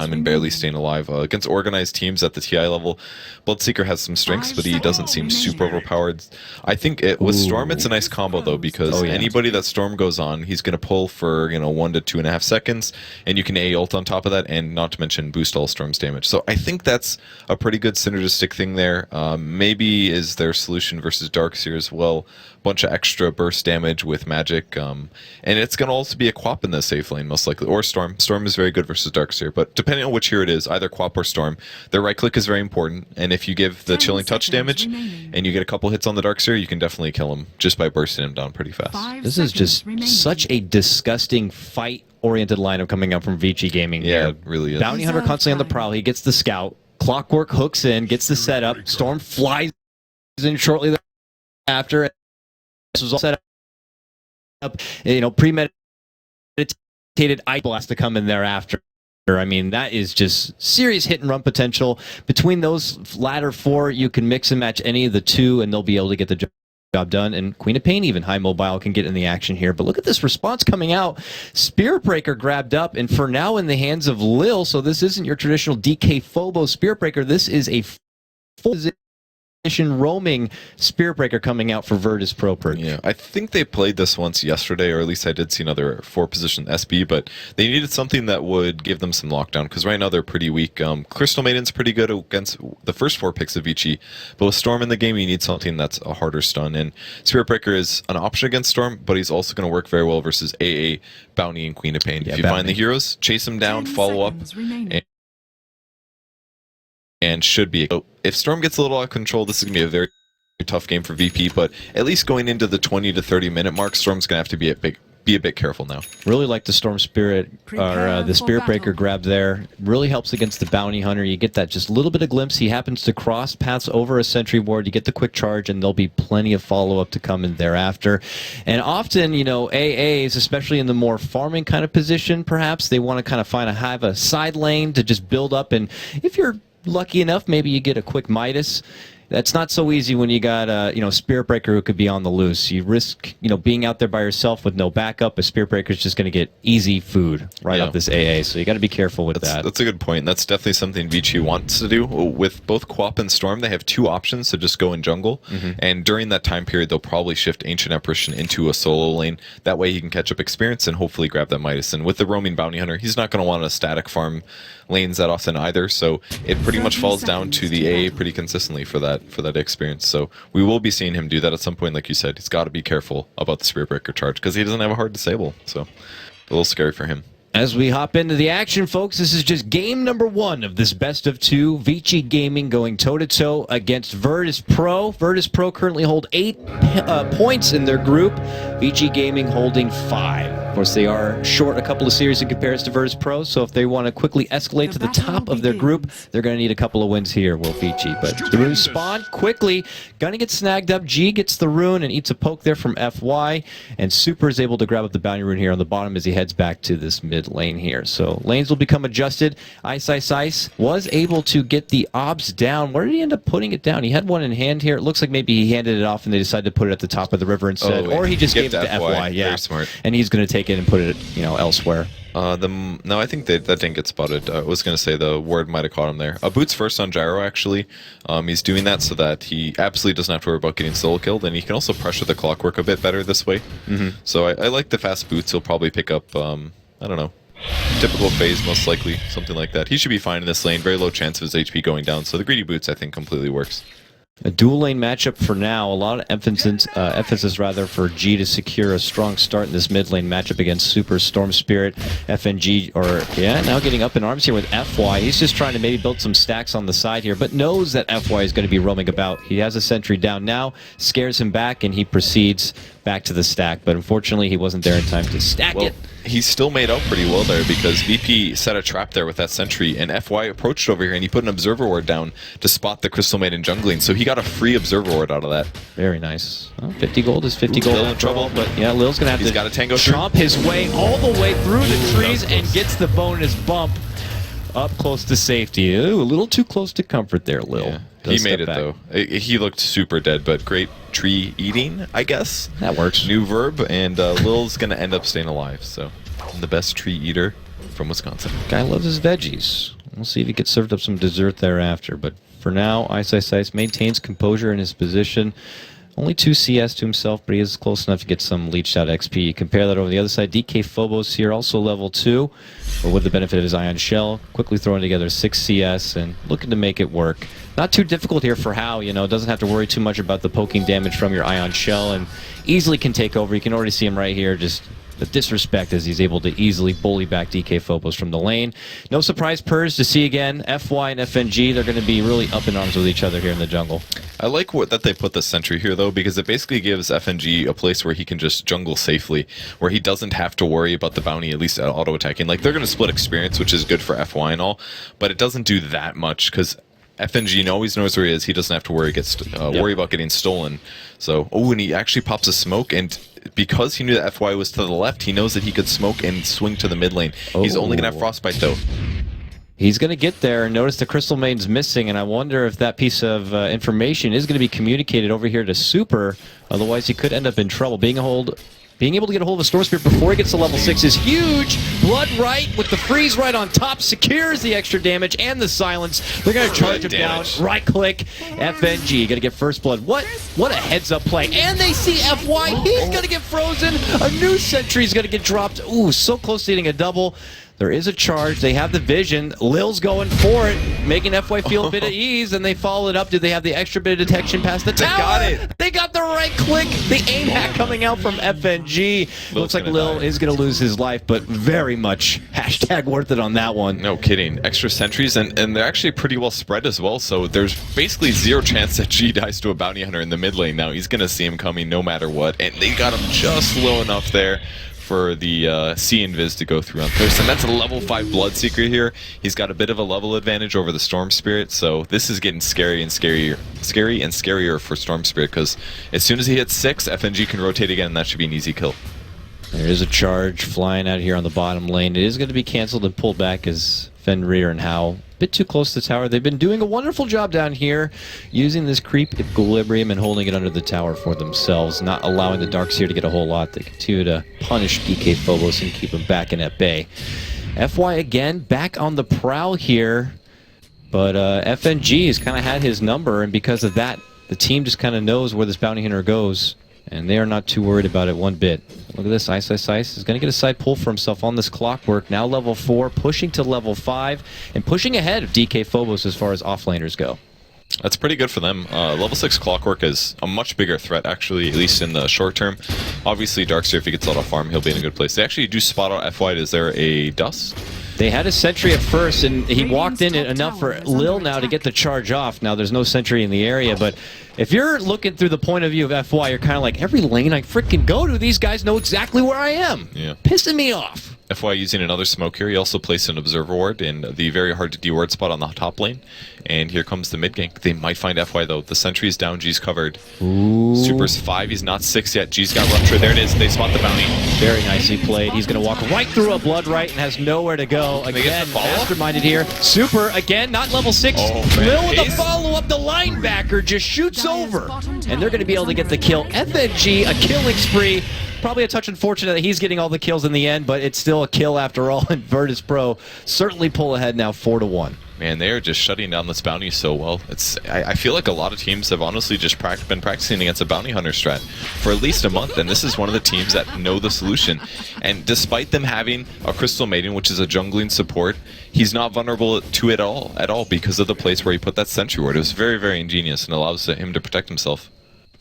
and barely staying alive. Against organized teams at the TI level, Bloodseeker has some strengths, but he doesn't seem super overpowered. I think with Storm, it's a nice combo, though, because anybody that Storm goes on, he's going to pull for 1 to 2.5 seconds, and you can A ult on top of that, and not to mention boost all Storm's damage. So I think that's a pretty good synergistic thing there. Maybe is their solution versus Darkseer as well. Bunch of extra burst damage with magic, and it's going to also be a Quap in the safe lane, most likely, or Storm. Storm is very good versus Darkseer, but depending on which hero it is, either Quap or Storm, their right click is very important, and if you give the chilling touch damage and you get a couple hits on the Darkseer, you can definitely kill him just by bursting him down pretty fast. This is just such a disgusting fight-oriented lineup coming out from Vici Gaming. Yeah, here. it really is. Bounty Hunter constantly on the prowl. He gets the scout. Clockwork hooks in, gets the setup. Storm flies in shortly thereafter. This was all set up, premeditated ice blast to come in thereafter. I mean, that is just serious hit and run potential. Between those latter four, you can mix and match any of the two, and they'll be able to get the job done. And Queen of Pain, even high mobile, can get in the action here. But look at this response coming out. Spirit Breaker grabbed up, and for now in the hands of Lil. So this isn't your traditional DK Phobo Spirit Breaker. This is a full roaming Spirit Breaker coming out for Virtus Pro perk. Yeah, I think they played this once yesterday, or at least I did see another 4-position SB, but they needed something that would give them some lockdown, because right now they're pretty weak. Crystal Maiden's pretty good against the first 4 picks of Vici, but with Storm in the game, you need something that's a harder stun, and Spirit Breaker is an option against Storm, but he's also going to work very well versus AA, Bounty, and Queen of Pain. Yeah, if you find the heroes, chase them down, follow up, and should be. So if Storm gets a little out of control, this is going to be a very tough game for VP, but at least going into the 20 to 30 minute mark, Storm's going to have to be a bit careful now. Really like the Storm Spirit, or the Spirit Breaker grab there. Really helps against the Bounty Hunter. You get that just little bit of glimpse. He happens to cross paths over a sentry ward. You get the quick charge, and there'll be plenty of follow-up to come in thereafter. And often, AAs, especially in the more farming kind of position, perhaps, they want to kind of have a side lane to just build up, and if you're lucky enough, maybe you get a quick Midas. That's not so easy when you got a Spirit Breaker who could be on the loose. You risk being out there by yourself with no backup. A Spirit Breaker is just going to get easy food right up this AA. So you got to be careful with that. That's a good point. That's definitely something Vici wants to do. With both Quap and Storm, they have 2 options to just go in jungle. And during that time period, they'll probably shift Ancient Apparition into a solo lane. That way he can catch up experience and hopefully grab that Midas. And with the roaming Bounty Hunter, he's not going to want to static farm lanes that often either. So it pretty much falls down to the AA pretty consistently for that experience. So we will be seeing him do that at some point. Like you said, he's got to be careful about the Spirit Breaker charge because he doesn't have a hard disable. So a little scary for him. As we hop into the action, folks, this is just game number 1 of this best of 2. Vici Gaming going toe-to-toe against Virtus Pro. Virtus Pro currently hold 8 points in their group. Vici Gaming holding 5. Of course, they are short a couple of series in comparison to Virtus Pro, so if they want to quickly escalate to the top of their group, they're going to need a couple of wins here, will Vici. But the runes spawn quickly. Gonna get snagged up. G gets the rune and eats a poke there from FY, and Super is able to grab up the bounty rune here on the bottom as he heads back to this mid lane here. So lanes will become adjusted. Ice was able to get the obs down. Where did he end up putting it down? He had one in hand here. It looks like maybe he handed it off and they decided to put it at the top of the river instead. Or he just gave it to FY. Yeah. Very smart. And he's going to take it and put it, elsewhere. No, I think that didn't get spotted. I was going to say the ward might have caught him there. Boots first on Gyro, actually. He's doing that so that he absolutely doesn't have to worry about getting solo killed, and he can also pressure the Clockwork a bit better this way. So I like the fast boots. He'll probably pick up, I don't know, typical phase, most likely, something like that. He should be fine in this lane. Very low chance of his HP going down, so the greedy boots, I think, completely works. A dual lane matchup for now. A lot of emphasis for G to secure a strong start in this mid lane matchup against Super Storm Spirit. FNG, now getting up in arms here with FY. He's just trying to maybe build some stacks on the side here, but knows that FY is going to be roaming about. He has a sentry down now, scares him back, and he proceeds back to the stack. But unfortunately, he wasn't there in time to stack it. He still made out pretty well there because VP set a trap there with that sentry, and FY approached over here and he put an observer ward down to spot the Crystal Maiden jungling, so he got a free observer ward out of that. Very nice. Well, 50 gold is 50 gold. Lil in trouble, but yeah, Lil's gonna have to got a tango chomp his way all the way through the trees and gets the bonus bump up close to safety. Ooh, a little too close to comfort there, Lil. Yeah. He made it though. He looked super dead, but great tree eating, I guess. That works. New verb, and Lil's gonna end up staying alive. So the best tree eater from Wisconsin. Guy loves his veggies. We'll see if he gets served up some dessert thereafter. But for now, Ice maintains composure in his position. Only 2 CS to himself, but he is close enough to get some leached out XP. Compare that over the other side. DK Phobos here, also level 2, but with the benefit of his Ion Shell. Quickly throwing together 6 CS and looking to make it work. Not too difficult here for Hao, you know, doesn't have to worry too much about the poking damage from your Ion Shell and easily can take over. You can already see him right here, just the disrespect as he's able to easily bully back DK Phobos from the lane. No surprise purrs to see again. FY and FNG, they're going to be really up in arms with each other here in the jungle. I like that they put the sentry here, though, because it basically gives FNG a place where he can just jungle safely, where he doesn't have to worry about the bounty, at least auto-attacking. Like, they're going to split experience, which is good for FY and all, but it doesn't do that much, because FNG always knows where he is. He doesn't have to worry about getting stolen. So, and he actually pops a smoke, and because he knew that FY was to the left, he knows that he could smoke and swing to the mid lane. He's only going to have Frostbite, though. He's going to get there and notice the Crystal Maiden's missing, and I wonder if that piece of information is going to be communicated over here to Super. Otherwise, he could end up in trouble. Being able to get a hold of a Storm Spirit before he gets to level 6 is huge. Blood right with the freeze right on top secures the extra damage and the silence. They're going to charge him down. Right click. FNG going to get first blood. What a heads up play. And they see FY. He's going to get frozen. A new sentry's going to get dropped. Ooh, so close to hitting a double. There is a charge. They have the vision. Lil's going for it, making FY feel a bit of ease, and they follow it up. Do they have the extra bit of detection past the tower? They got it. They got the right click. The aim hack coming out from FNG. Looks like Lil is going to lose his life, but very much hashtag worth it on that one. No kidding. Extra sentries, and they're actually pretty well spread as well, so there's basically zero chance that G dies to a bounty hunter in the mid lane now. He's going to see him coming no matter what, and they got him just low enough there for the C Invis to go through on Thurston. That's a level 5 Bloodseeker here. He's got a bit of a level advantage over the Storm Spirit, so this is getting scary and scarier for Storm Spirit, because as soon as he hits 6, FNG can rotate again, and that should be an easy kill. There is a charge flying out here on the bottom lane. It is going to be canceled and pulled back as Fenrir and Hao a bit too close to the tower. They've been doing a wonderful job down here using this creep equilibrium and holding it under the tower for themselves, not allowing the Darkseer to get a whole lot. They continue to punish DK Phobos and keep him back in at bay. FY again back on the prowl here, but FNG has kind of had his number, and because of that, the team just kind of knows where this bounty hunter goes. And they are not too worried about it one bit. Look at this, Ice is going to get a side pull for himself on this Clockwork. Now level 4, pushing to level 5, and pushing ahead of DK Phobos as far as offlaners go. That's pretty good for them. Level 6 Clockwork is a much bigger threat, actually, at least in the short term. Obviously, Darkseer, if he gets out of farm, he'll be in a good place. They actually do spot out FY. Is there a Dust? They had a sentry at first, and he walked in enough for Lil now to get the charge off. Now, there's no sentry in the area, but if you're looking through the point of view of FY, you're kind of like, every lane I freaking go to, these guys know exactly where I am. Yeah. Pissing me off. FY using another smoke here. He also placed an Observer Ward in the very hard to de-ward spot on the top lane. And here comes the mid gank. They might find FY, though. The sentry is down. G's covered. Ooh. Super's 5. He's not 6 yet. G's got Rupture. There it is. They spot the bounty. Very nicely played. He's going to walk right through a Blood Right and has nowhere to go. Again, masterminded here. Super, again, not level 6. Lil with the follow-up. The linebacker just shoots over. And they're going to be able to get the kill. FNG, a killing spree. Probably a touch unfortunate that he's getting all the kills in the end, but it's still a kill after all, and Virtus Pro certainly pull ahead now 4-1. Man, they are just shutting down this bounty so well. I feel like a lot of teams have honestly just been practicing against a bounty hunter strat for at least a month, and this is one of the teams that know the solution. And despite them having a Crystal Maiden, which is a jungling support, he's not vulnerable to it at all because of the place where he put that sentry ward. It was very, very ingenious and allows him to protect himself.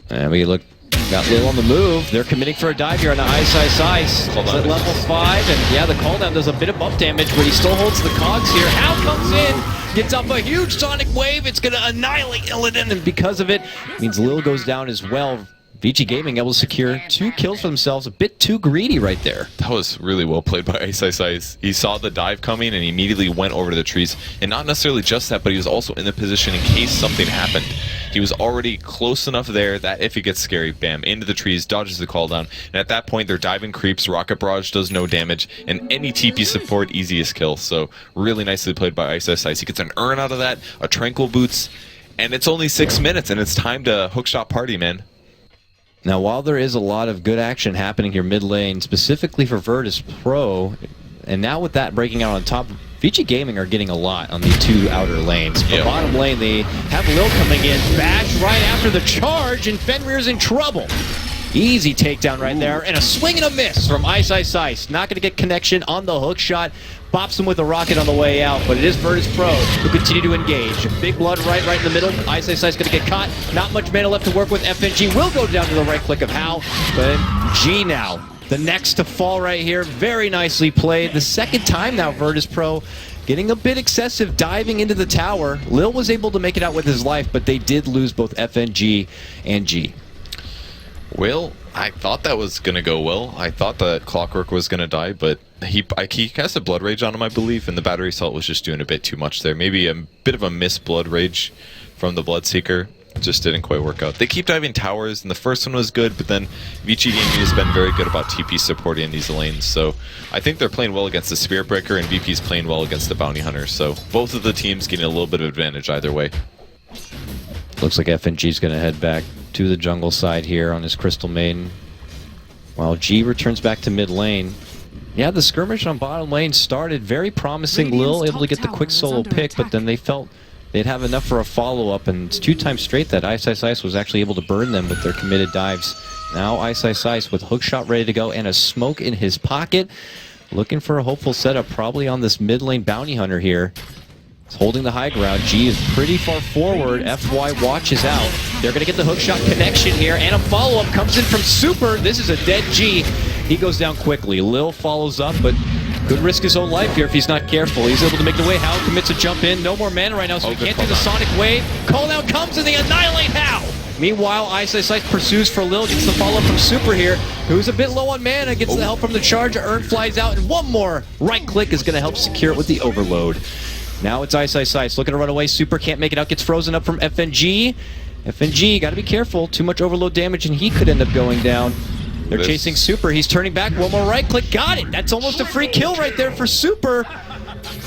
And we look. Got Lil on the move. They're committing for a dive here on the Ice. At level 5, and yeah, the call down does a bit of bump damage, but he still holds the cogs here. Hal comes in, gets up a huge sonic wave. It's going to annihilate Illidan, and because of it, means Lil goes down as well. Vici Gaming able to secure 2 kills for themselves. A bit too greedy right there. That was really well played by Ice. He saw the dive coming and he immediately went over to the trees. And not necessarily just that, but he was also in the position in case something happened. He was already close enough there that if it gets scary, bam, into the trees, dodges the call down. And at that point, they're diving creeps. Rocket Barrage does no damage. And any TP support, easiest kill. So really nicely played by Ice. He gets an urn out of that, a Tranquil Boots. And it's only 6 minutes and it's time to hookshot party, man. Now, while there is a lot of good action happening here mid lane, specifically for Virtus Pro, And now with that breaking out on top, Vici Gaming are getting a lot on the two outer lanes. The bottom lane, they have Lil coming in, bash right after the charge, and Fenrir's in trouble. Easy takedown right there, and a swing and a miss from Ice. Not going to get connection on the hook shot. Bops him with a rocket on the way out, but it is Virtus Pro who continue to engage. Big blood right in the middle. Ice going to get caught. Not much mana left to work with. FNG will go down to the right click of How, but G now, the next to fall right here. Very nicely played. The second time now Virtus Pro getting a bit excessive, diving into the tower. Lil was able to make it out with his life, but they did lose both FNG and G. Well, I thought that was going to go well. I thought that Clockwork was going to die, but he cast a Blood Rage on him, I believe, and the Battery Assault was just doing a bit too much there. Maybe a bit of a missed Blood Rage from the Bloodseeker. Just didn't quite work out. They keep diving towers, and the first one was good, but then Vici Gaming has been very good about TP supporting these lanes, so I think they're playing well against the Spirit Breaker, and VP's playing well against the Bounty Hunter, so both of the teams getting a little bit of advantage either way. Looks like FNG's going to head back to the jungle side here on his Crystal Maiden, while G returns back to mid lane. Yeah, the skirmish on bottom lane started very promising. Lil able to get the quick solo pick, but then they felt they'd have enough for a follow-up, and it's 2 times straight that Ice was actually able to burn them with their committed dives. Now Ice with hookshot ready to go and a smoke in his pocket, looking for a hopeful setup probably on this mid lane Bounty Hunter here. It's holding the high ground. G is pretty far forward. FY watches out. They're going to get the hookshot connection here, and a follow-up comes in from Super. This is a dead G. He goes down quickly. Lil follows up, but could risk his own life here if he's not careful. He's able to make the way. How commits a jump in. No more mana right now, so he can't do the Sonic Wave. Call out comes and they annihilate How. Meanwhile, Ice pursues for Lil, gets the follow from Super here, who's a bit low on mana, gets the help from the charge. Urn flies out, and one more right click is going to help secure it with the overload. Now it's Ice looking to run away. Super can't make it out, gets frozen up from FNG. FNG, got to be careful. Too much overload damage, and he could end up going down. They're chasing Super. He's turning back. One more right click. Got it. That's almost a free kill right there for Super.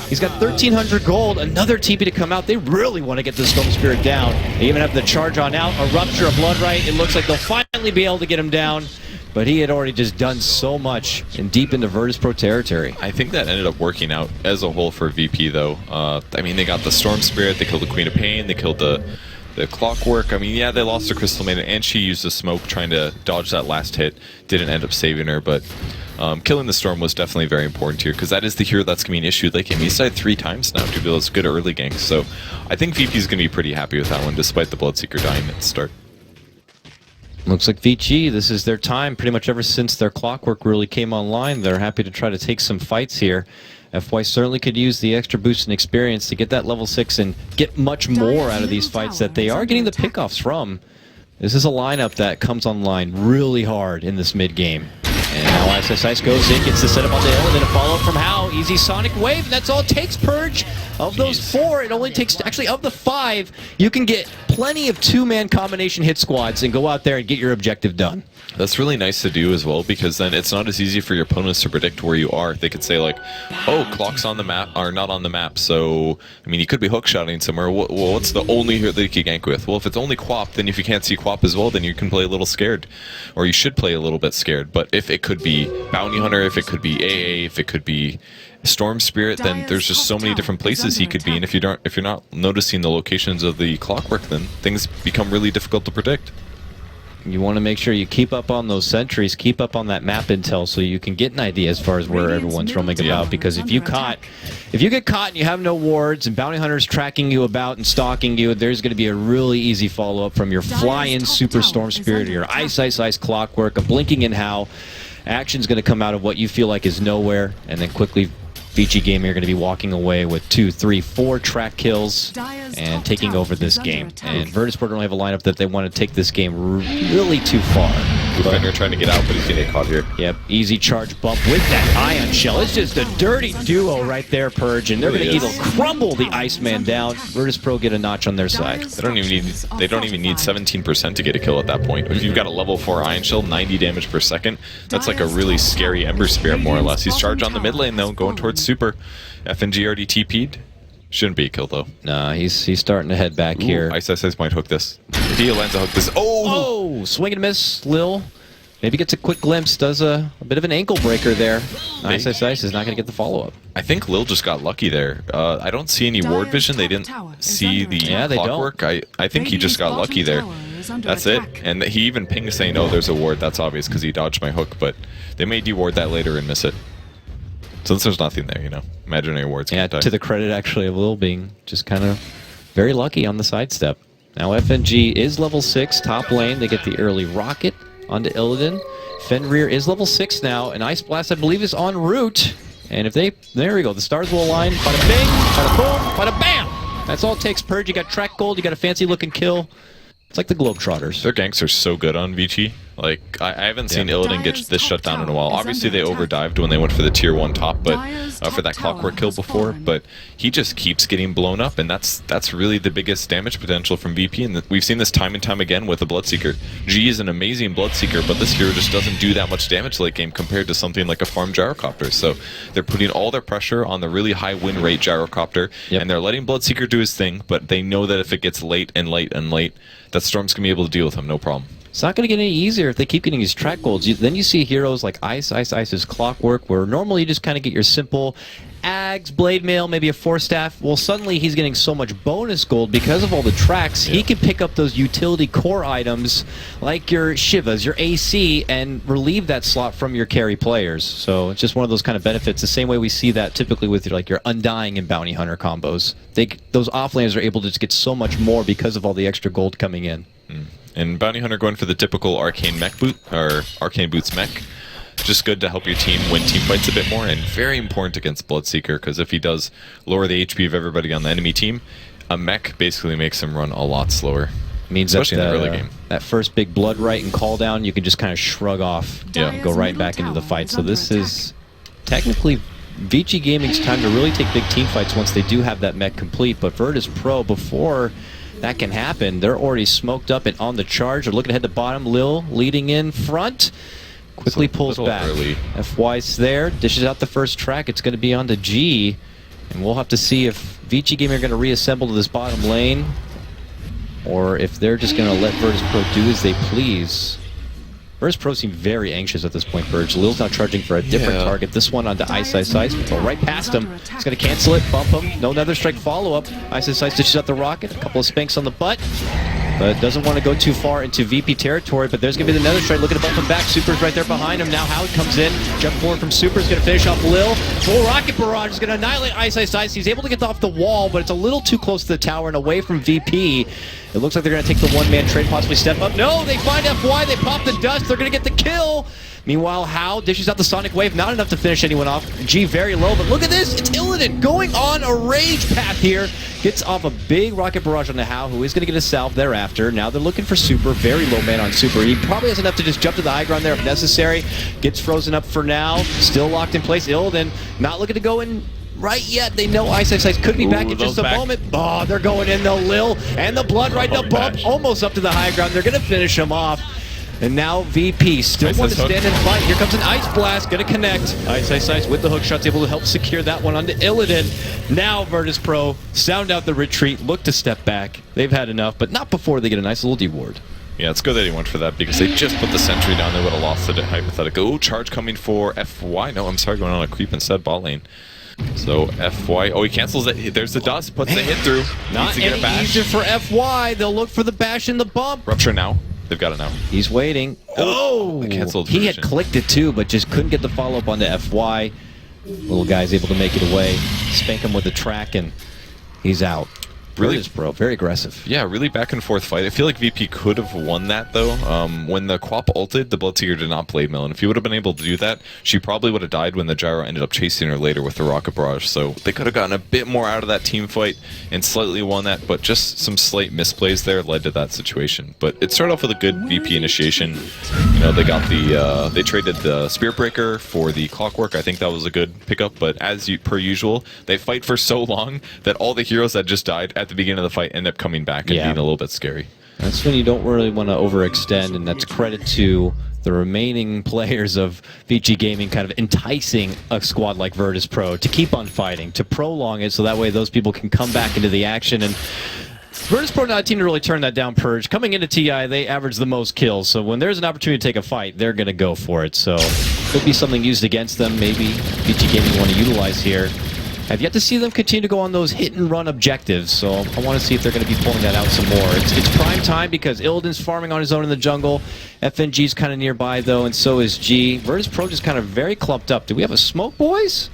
He's got 1,300 gold. Another TP to come out. They really want to get the Storm Spirit down. They even have the charge on out. A Rupture, a Blood Right. It looks like they'll finally be able to get him down. But he had already just done so much and deep into Virtus Pro territory. I think that ended up working out as a whole for VP, though. I mean, they got the Storm Spirit. They killed the Queen of Pain. They killed the Clockwork. I mean, yeah, they lost the Crystal Maiden, and she used the smoke trying to dodge that last hit. Didn't end up saving her, but killing the Storm was definitely very important here, because that is the hero that's going to be an issue. They came east side 3 times now to do those good early ganks, so I think VP's going to be pretty happy with that one, despite the Bloodseeker dying at the start. Looks like Vici, this is their time. Pretty much ever since their Clockwork really came online, they're happy to try to take some fights here. FY certainly could use the extra boost in experience to get that level 6 and get much more out of these fights that they are getting the pickoffs from. This is a lineup that comes online really hard in this mid-game. And now Ice goes in, gets the setup on the hill, and then a follow-up from How. Easy Sonic Wave, and that's all it takes, Purge. Of those 4, it only takes, actually of the 5, you can get plenty of 2-man combination hit squads and go out there and get your objective done. That's really nice to do as well, because then it's not as easy for your opponents to predict where you are. They could say like, oh, Clock's on the map, or not on the map, so, I mean, you could be hookshotting somewhere. Well, what's the only hero that you can gank with? Well, if it's only Quap, then if you can't see Quap as well, then you can play a little scared. Or you should play a little bit scared. But if it could be Bounty Hunter, if it could be AA, if it could be Storm Spirit, then there's just so many different places he could be, and if you're not noticing the locations of the Clockwork, then things become really difficult to predict. You want to make sure you keep up on those sentries, keep up on that map intel, so you can get an idea as far as where everyone's roaming about. Because if you get caught and you have no wards and bounty hunters tracking you about and stalking you, there's going to be a really easy follow-up from your fly-in Super Storm Spirit or your Ice Clockwork, a blinking in How. Action's going to come out of what you feel like is nowhere, and then quickly Vici Gaming are going to be walking away with 2, 3, 4 track kills and taking over this game. And Virtus Pro don't have a lineup that they want to take this game really too far. Defender trying to get out, but he's going to get caught here. Yep, easy charge bump with that Ion Shell. It's just a dirty duo right there, Purge, and they're going to either crumble the Iceman down. Virtus Pro get a notch on their side. They don't even need 17% to get a kill at that point. If you've got a level 4 Ion Shell, 90 damage per second, that's like a really scary Ember Spirit, more or less. He's charged on the mid lane, though, going towards Super. FNG already TP'd. Shouldn't be a kill, though. Nah, he's starting to head back here. Ice might hook this. If he lands a hook this. Oh! Swing and miss, Lil. Maybe gets a quick glimpse, does a bit of an ankle breaker there. Ice is not going to get the follow-up. I think Lil just got lucky there. I don't see any ward vision. They didn't see the clockwork. I think he just got lucky there. That's it. And he even pinged saying, "Oh, there's a ward." That's obvious because he dodged my hook, but they may deward that later and miss it. Since there's nothing there, you know. Imaginary wards. Yeah, to the credit actually of Lil being just kind of very lucky on the sidestep. Now FNG is level 6, top lane. They get the early rocket onto Illidan. Fenrir is level 6 now, and Ice Blast, I believe, is en route. And if they, there we go, the stars will align. Bada bing, bada boom, bada bam! That's all it takes, Purge. You got track gold, you got a fancy looking kill. It's like the Globetrotters. Their ganks are so good on Vici. Like, I haven't seen Illidan get this shut down in a while. Obviously, they overdived when they went for the tier 1 top, but for that clockwork kill before. But he just keeps getting blown up, and that's really the biggest damage potential from VP. And we've seen this time and time again with the Bloodseeker. G is an amazing Bloodseeker, but this hero just doesn't do that much damage late game compared to something like a farm Gyrocopter. So they're putting all their pressure on the really high win rate Gyrocopter, and they're letting Bloodseeker do his thing, but they know that if it gets late and late and late, that Storm's going to be able to deal with him, no problem. It's not going to get any easier if they keep getting these track golds. Then you see heroes like Ice's Clockwork, where normally you just kind of get your simple Ags, Blade Mail, maybe a Force Staff. Well, suddenly he's getting so much bonus gold because of all the tracks. He can pick up those utility core items like your Shivas, your AC, and relieve that slot from your carry players. So it's just one of those kind of benefits. The same way we see that typically with like your Undying and Bounty Hunter combos. Those offlaners are able to just get so much more because of all the extra gold coming in. And Bounty Hunter going for the typical Arcane Mech boot, or Arcane Boots Mech. Just good to help your team win team fights a bit more, and very important against Bloodseeker, because if he does lower the HP of everybody on the enemy team, a mech basically makes him run a lot slower. Means especially that, in the early game. That first big blood right and call down, you can just kind of shrug off and go right back into the fight. So this is technically Vici Gaming's time to really take big team fights once they do have that mech complete, but Virtus Pro, before that can happen, they're already smoked up and on the charge. They're looking ahead to bottom. Lil leading in front. Quickly pulls back. Early. FY's there. Dishes out the first track. It's going to be on to G. And we'll have to see if Vici Gaming are going to reassemble to this bottom lane, or if they're just going to let Virtus Pro do as they please. Virtus Pro seem very anxious at this point, Burge. Lil's now charging for a different target. This one onto Ice. Go right past him. He's going to cancel it, bump him. No Nether Strike follow-up. Ice dishes out the rocket. A couple of spanks on the butt. But doesn't want to go too far into VP territory, but there's going to be the Nether Strike looking to bump him back. Super's right there behind him. Now Howard comes in. Jump forward from Super's going to finish off Lil. Full Rocket Barrage is going to annihilate Ice. He's able to get off the wall, but it's a little too close to the tower and away from VP. It looks like they're going to take the one-man trade, possibly step up. No, they find FY. They pop the dust. They're going to get the kill. Meanwhile, How dishes out the Sonic Wave. Not enough to finish anyone off. G very low, but look at this. It's Illidan going on a rage path here. Gets off a big Rocket Barrage on the How, who is going to get a salve thereafter. Now they're looking for Super. Very low man on Super. He probably has enough to just jump to the high ground there if necessary. Gets frozen up for now. Still locked in place. Illidan not looking to go in right yet. They know Ice could be back in just a moment. Oh, they're going in though. Lil and the Blood right now bump. Almost up to the high ground. They're going to finish him off. And now VP still want to stand and fight. Here comes an Ice Blast, gonna connect. Ice with the hook shots, able to help secure that one onto Illidan. Now Virtus Pro sound out the retreat, look to step back. They've had enough, but not before they get a nice little deward. Yeah, it's good that he went for that, because they just put the sentry down. They would have lost it, hypothetical. Oh, charge coming for FY. No, I'm sorry, going on a creep instead, bot lane. So FY, oh, he cancels it. There's the dust, puts the hit through. Not any easier for FY. They'll look for the bash and the bump. Rupture now. They've got it now. He's waiting. Oh! Canceled he had clicked it too, but just couldn't get the follow-up onto FY. Little guy's able to make it away. Spank him with the track, and he's out. Really, Pro, very aggressive. Yeah, really back and forth fight. I feel like VP could have won that though. When the Quap ulted, the Bloodseeker did not Blade Mail, and if he would have been able to do that, she probably would have died when the Gyro ended up chasing her later with the Rocket Barrage. So they could have gotten a bit more out of that team fight and slightly won that, but just some slight misplays there led to that situation. But it started off with a good VP initiation. You know, they got the they traded the Spirit Breaker for the Clockwork. I think that was a good pickup. But as per usual, they fight for so long that all the heroes that just died at the beginning of the fight end up coming back and being a little bit scary. That's when you don't really want to overextend, and that's credit to the remaining players of Vici Gaming kind of enticing a squad like Virtus Pro to keep on fighting, to prolong it, so that way those people can come back into the action. And Virtus Pro not a team to really turn that down, Purge. Coming into TI, they average the most kills, so when there's an opportunity to take a fight, they're going to go for it. So could be something used against them, maybe VG Gaming want to utilize here. I've yet to see them continue to go on those hit-and-run objectives, so I want to see if they're going to be pulling that out some more. It's prime time because Illidan's farming on his own in the jungle. FNG's kind of nearby, though, and so is G. Virtus Pro just kind of very clumped up. Do we have a smoke, boys?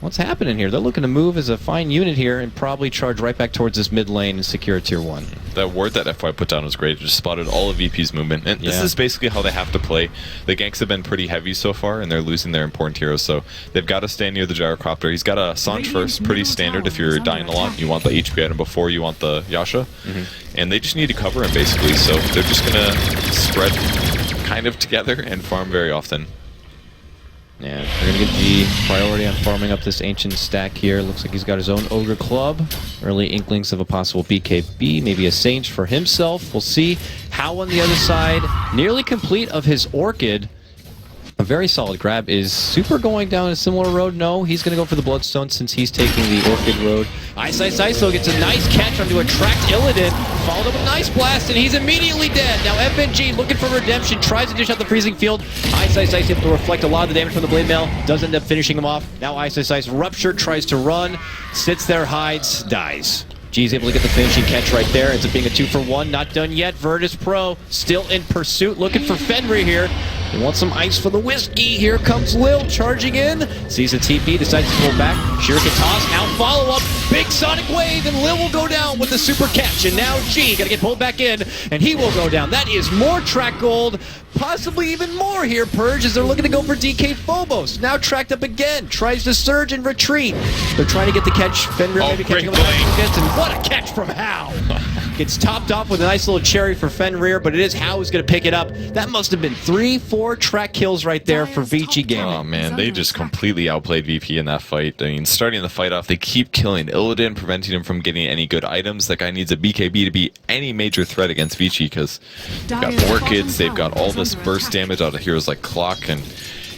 What's happening here? They're looking to move as a fine unit here and probably charge right back towards this mid lane and secure tier 1. That ward that FY put down was great. It just spotted all of VP's movement. And this is basically how they have to play. The ganks have been pretty heavy so far, and they're losing their important heroes. So they've got to stand near the gyrocopter. He's got a Sanj first, pretty standard if you're dying a lot. You want the HP item before you want the Yasha. And they just need to cover him, basically. So they're just going to spread kind of together and farm very often. Yeah, they're going to get the priority on farming up this ancient stack here. Looks like he's got his own Ogre Club. Early inklings of a possible BKB, maybe a Sage for himself. We'll see. How on the other side, nearly complete of his Orchid. A very solid grab. Is Super going down a similar road? No, he's going to go for the Bloodstone since he's taking the Orchid road. Ice though gets a nice catch on to attract Illidan. Followed up with Nice Blast, and he's immediately dead. Now FNG looking for redemption, tries to dish out the freezing field. Ice able to reflect a lot of the damage from the Blade Mail. Does end up finishing him off. Now Ice Rupture tries to run, sits there, hides, dies. G's able to get the finishing catch right there. Ends up being a 2-for-1. Not done yet. Virtus Pro still in pursuit, looking for Fenrir here. He wants some ice for the whiskey. Here comes Lil charging in. Sees a TP, decides to pull back. Shuriken toss, out follow-up. Big Sonic Wave, and Lil will go down with the super catch. And now G got to get pulled back in, and he will go down. That is more track gold. Possibly even more here, Purge, as they're looking to go for DK Phobos. Now tracked up again. Tries to surge and retreat. They're trying to get the catch. Fenrir maybe catching him with and what a catch from Hao. Gets topped off with a nice little cherry for Fenrir, but it is Hao who's going to pick it up. That must have been 3-4 track kills right there for Vici Gaming. Oh man, they just completely outplayed VP in that fight. I mean, starting the fight off, they keep killing Illidan, preventing him from getting any good items. That guy needs a BKB to be any major threat against Vici because they've got Orchids, they've got all this burst damage out of heroes like Clock, and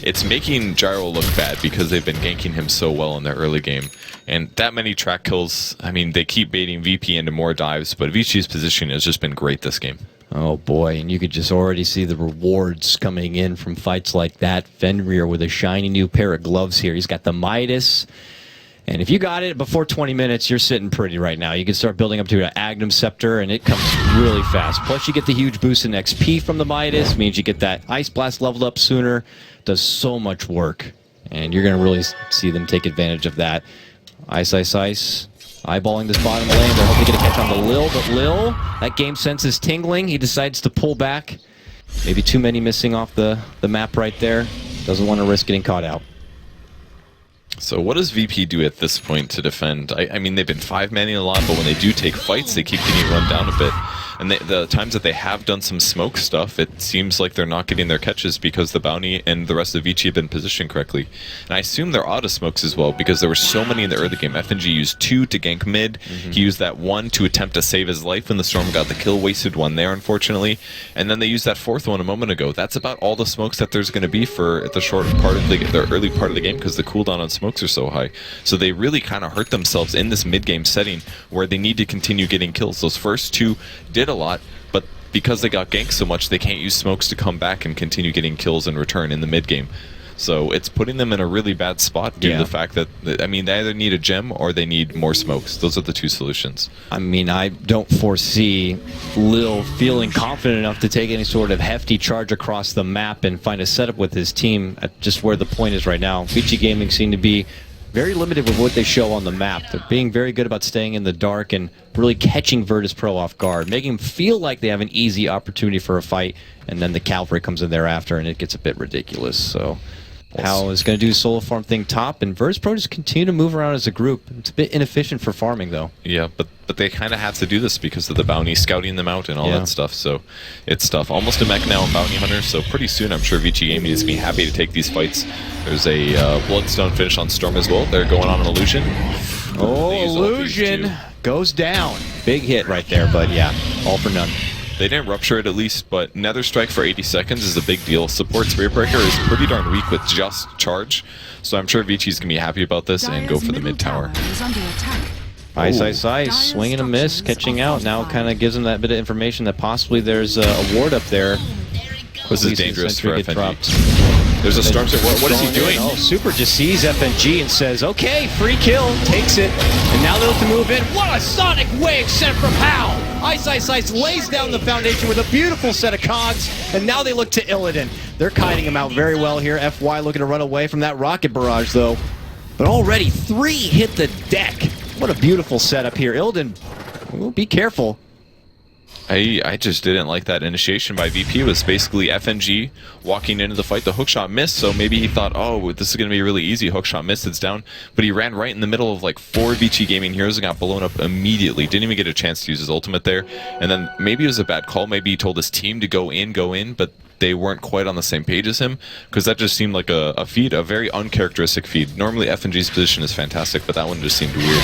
it's making Gyro look bad because they've been ganking him so well in their early game. And that many track kills, I mean, they keep baiting VP into more dives, but Vici's position has just been great this game. Oh boy, and you could just already see the rewards coming in from fights like that. Fenrir with a shiny new pair of gloves here. He's got the Midas. And if you got it before 20 minutes, you're sitting pretty right now. You can start building up to an Agnum Scepter, and it comes really fast. Plus, you get the huge boost in XP from the Midas. Means you get that Ice Blast leveled up sooner. Does so much work. And you're going to really see them take advantage of that. Ice. Eyeballing this bottom lane. They're hoping to get a catch on the Lil, but Lil, that game sense is tingling. He decides to pull back. Maybe too many missing off the map right there. Doesn't want to risk getting caught out. So what does VP do at this point to defend? I mean, they've been 5-manning a lot, but when they do take fights, they keep getting run down a bit. And the times that they have done some smoke stuff, it seems like they're not getting their catches because the bounty and the rest of Vici have been positioned correctly. And I assume they're auto smokes as well because there were so many in the early game. FNG used 2 to gank mid. He used that 1 to attempt to save his life when the Storm got the kill. Wasted 1 there, unfortunately. And then they used that 4th one a moment ago. That's about all the smokes that there's going to be for the short part of the early part of the game because the cooldown on smokes are so high. So they really kind of hurt themselves in this mid-game setting where they need to continue getting kills. Those first 2 did a lot, but because they got ganked so much, they can't use smokes to come back and continue getting kills in return in the mid-game. So it's putting them in a really bad spot due to the fact that, I mean, they either need a gem or they need more smokes. Those are the 2 solutions. I mean, I don't foresee Lil feeling confident enough to take any sort of hefty charge across the map and find a setup with his team at just where the point is right now. Vici Gaming seem to be very limited with what they show on the map. They're being very good about staying in the dark and really catching Virtus Pro off guard, making them feel like they have an easy opportunity for a fight, and then the Cavalry comes in thereafter, and it gets a bit ridiculous. So Hao is going to do solo farm thing top, and Virtus Pro just continue to move around as a group. It's a bit inefficient for farming, though. Yeah, but they kind of have to do this because of the bounty, scouting them out and all that stuff. So it's tough. Almost a mech now in Bounty Hunter, so pretty soon I'm sure Vici Gaming is going to be happy to take these fights. There's a Bloodstone finish on Storm as well. They're going on an Illusion. Oh, Illusion goes down. Big hit right there, but yeah, all for none. They didn't rupture it at least, but Nether Strike for 80 seconds is a big deal. Support Spirit Breaker is pretty darn weak with just charge, so I'm sure Vici's going to be happy about this and go for the mid tower. Ice, swing and a miss, catching out. Now kind of gives him that bit of information that possibly there's a ward up there. This is dangerous for FNG. There's a storm. What is he doing? Oh, Super just sees FNG and says, okay, free kill, takes it. And now they look to move in. What a sonic wave sent from Hal! Ice lays down the foundation with a beautiful set of cogs. And now they look to Illidan. They're kiting him out very well here. FY looking to run away from that rocket barrage, though. But already 3 hit the deck. What a beautiful setup here. Illidan, well, be careful. I just didn't like that initiation by VP. It was basically FNG walking into the fight. The hookshot missed, so maybe he thought, oh, this is going to be really easy. Hookshot missed, it's down. But he ran right in the middle of like 4 Vici Gaming heroes and got blown up immediately. Didn't even get a chance to use his ultimate there. And then maybe it was a bad call. Maybe he told his team to go in, but they weren't quite on the same page as him, because that just seemed like a feed, a very uncharacteristic feed. Normally FNG's position is fantastic, but that one just seemed weird.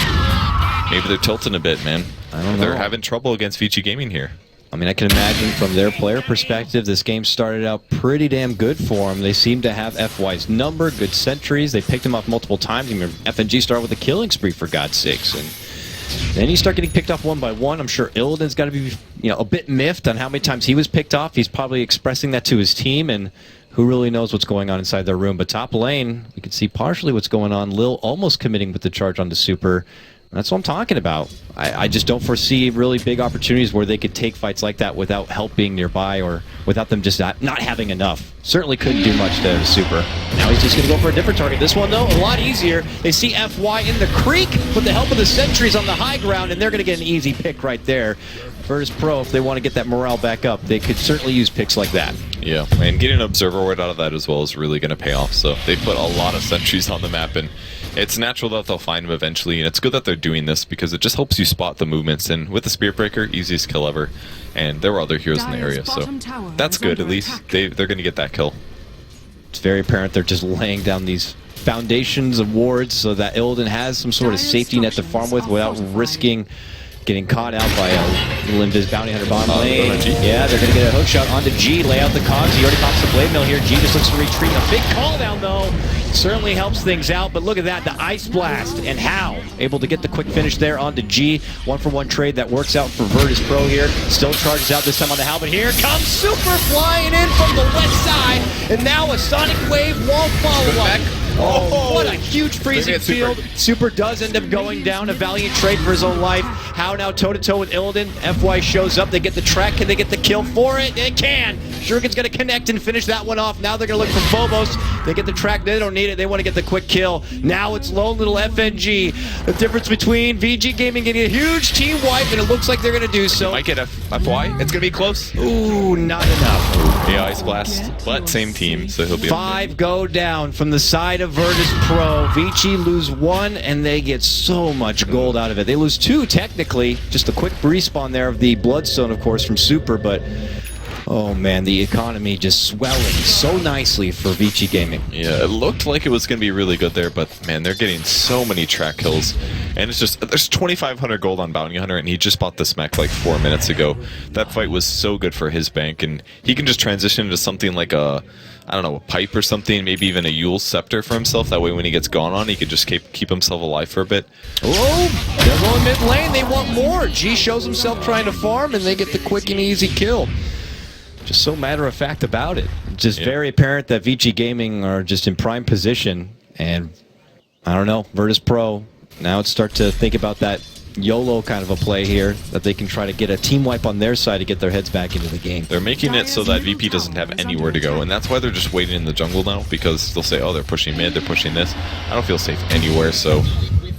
Maybe they're tilting a bit, man. I don't know. They're having trouble against Vici Gaming here. I mean, I can imagine from their player perspective, this game started out pretty damn good for them. They seem to have FY's number, good sentries. They picked him off multiple times. I mean, FNG started with a killing spree, for God's sakes. And then you start getting picked off one by one. I'm sure Illidan's got to be, a bit miffed on how many times he was picked off. He's probably expressing that to his team, and who really knows what's going on inside their room. But top lane, you can see partially what's going on. Lil almost committing with the charge onto Super. That's what I'm talking about. I just don't foresee really big opportunities where they could take fights like that without help being nearby or without them just not having enough. Certainly couldn't do much to Super. Now he's just going to go for a different target. This one, though, a lot easier. They see FY in the creek with the help of the sentries on the high ground, and they're going to get an easy pick right there. Virtus Pro, if they want to get that morale back up, they could certainly use picks like that. Yeah, and getting an observer ward out of that as well is really going to pay off. So they put a lot of sentries on the map, and it's natural that they'll find him eventually, and it's good that they're doing this because it just helps you spot the movements. And with the Spirit Breaker, easiest kill ever, and there were other heroes in the area, so that's good. At least they're going to get that kill. It's very apparent they're just laying down these foundations of wards so that Illidan has some sort of safety net to farm with without risking getting caught out by a little Invis bounty hunter bottom lane. Yeah, they're going to get a hook shot onto G, lay out the cogs. He already pops the blade mill here. G just looks to retreat. A big call down, though. Certainly helps things out, but look at that, the Ice Blast, and Hal able to get the quick finish there onto G. 1-for-1 trade that works out for Virtus Pro here. Still charges out this time on the Hal, but here comes Super flying in from the west side, and now a Sonic Wave wall follow-up. Oh, what a huge freezing field. Super does end up going down. A valiant trade for his own life. How now toe-to-toe with Illidan. FY shows up. They get the track. Can they get the kill for it? They can. Shuriken's going to connect and finish that one off. Now they're going to look for bo2. They get the track. They don't need it. They want to get the quick kill. Now it's lone little FNG. The difference between VG Gaming getting a huge team wipe, and it looks like they're going to do so. Might get a FY. It's going to be close. Ooh, not enough. Yeah, Ice Blast, but same team, so he'll be 5 go down from the side of Virtus Pro. Vici lose 1, and they get so much gold out of it. They lose 2, technically. Just a quick respawn there of the Bloodstone, of course, from Super, but oh man, the economy just swelling so nicely for Vici Gaming. Yeah, it looked like it was going to be really good there, but man, they're getting so many track kills. And it's just, there's 2,500 gold on Bounty Hunter, and he just bought this mech like 4 minutes ago. That fight was so good for his bank, and he can just transition into something like a, I don't know, a pipe or something, maybe even a Yule Scepter for himself. That way when he gets gone on, he can just keep himself alive for a bit. Oh, they're going mid lane, they want more. G shows himself trying to farm, and they get the quick and easy kill. Just so matter-of-fact about it. Just very apparent that Vici Gaming are just in prime position, and I don't know, Virtus Pro, now it's start to think about that YOLO kind of a play here, that they can try to get a team wipe on their side to get their heads back into the game. They're making it so that VP doesn't have anywhere to go, and that's why they're just waiting in the jungle now, because they'll say, oh, they're pushing mid, they're pushing this. I don't feel safe anywhere, so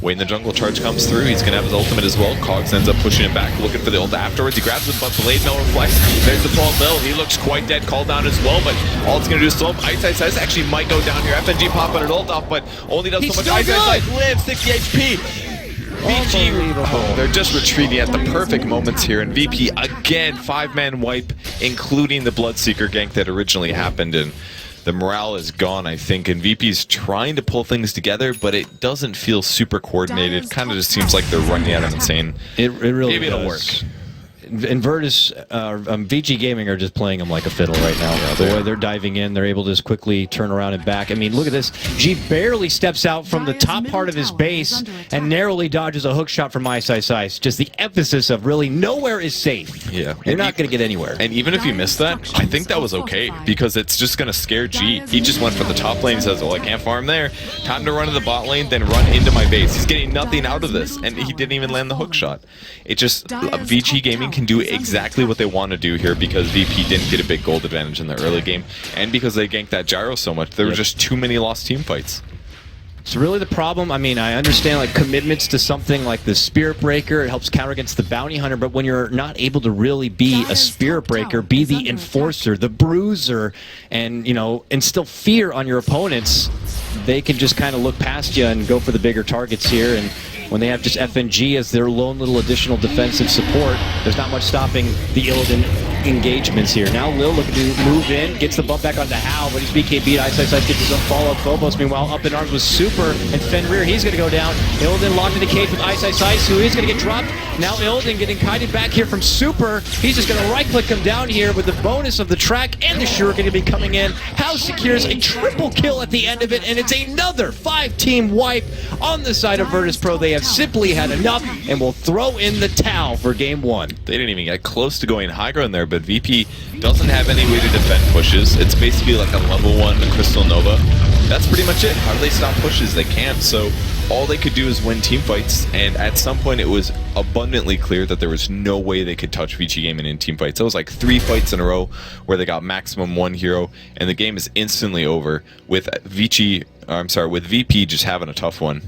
wait in the jungle, charge comes through, he's going to have his ultimate as well. Cogs ends up pushing him back, looking for the ult afterwards. He grabs the blade, no reflex. There's the 12 mil, he looks quite dead, called down as well, but all it's going to do is slow him. Ice actually might go down here. FNG popping an ult off, but only does so much. Ice lives, 60 HP. VG, they're just retreating at the perfect moments here, and VP again, 5-man wipe, including the Bloodseeker gank that originally happened, and the morale is gone, I think, and VP's trying to pull things together, but it doesn't feel super coordinated. Kind of just seems like they're running out of insane. It really Maybe does. It'll work. and Virtus, VG Gaming are just playing them like a fiddle right now. Yeah, the way they're diving in, they're able to just quickly turn around and back. I mean, look at this. G barely steps out from the top part of his base and narrowly dodges a hook shot from Ice. Just the emphasis of really nowhere is safe. Yeah. You're not going to get anywhere. And even if you miss that, I think that was okay, because it's just going to scare G. He just went for the top lane. He says, well, I can't farm there. Time to run to the bot lane, then run into my base. He's getting nothing out of this, and he didn't even land the hook shot. It just, VG Gaming can do exactly what they want to do here, because VP didn't get a big gold advantage in the early game, and because they ganked that gyro so much. There were just too many lost team fights. It's really the problem. I mean, I understand like commitments to something like the Spirit Breaker. It helps counter against the Bounty Hunter, but when you're not able to really be a Spirit Breaker, be the enforcer, the bruiser, and, you know, instill fear on your opponents, they can just kind of look past you and go for the bigger targets here. And when they have just FNG as their lone little additional defensive support, there's not much stopping the Illidan engagements here. Now Lil looking to move in, gets the bump back onto Hal, but he's BKB'd. Ice gets his own follow-up. Phobos, meanwhile, up in arms with Super, and Fenrir, he's going to go down. Illidan locked in the cage with Ice, who is going to get dropped. Now Illidan getting kited back here from Super. He's just going to right-click him down here with the bonus of the track and the Shuriken going to be coming in. Hal secures a triple kill at the end of it, and it's another 5-team wipe on the side of Virtus Pro. They have simply had enough and will throw in the towel for game one. They didn't even get close to going high ground there, but VP doesn't have any way to defend pushes. It's basically like a level 1 Crystal Nova. That's pretty much it. How do they stop pushes? They can't. So all they could do is win team fights, and at some point it was abundantly clear that there was no way they could touch Vici Gaming in team fights. It was like 3 fights in a row where they got maximum 1 hero, and the game is instantly over with VP just having a tough one.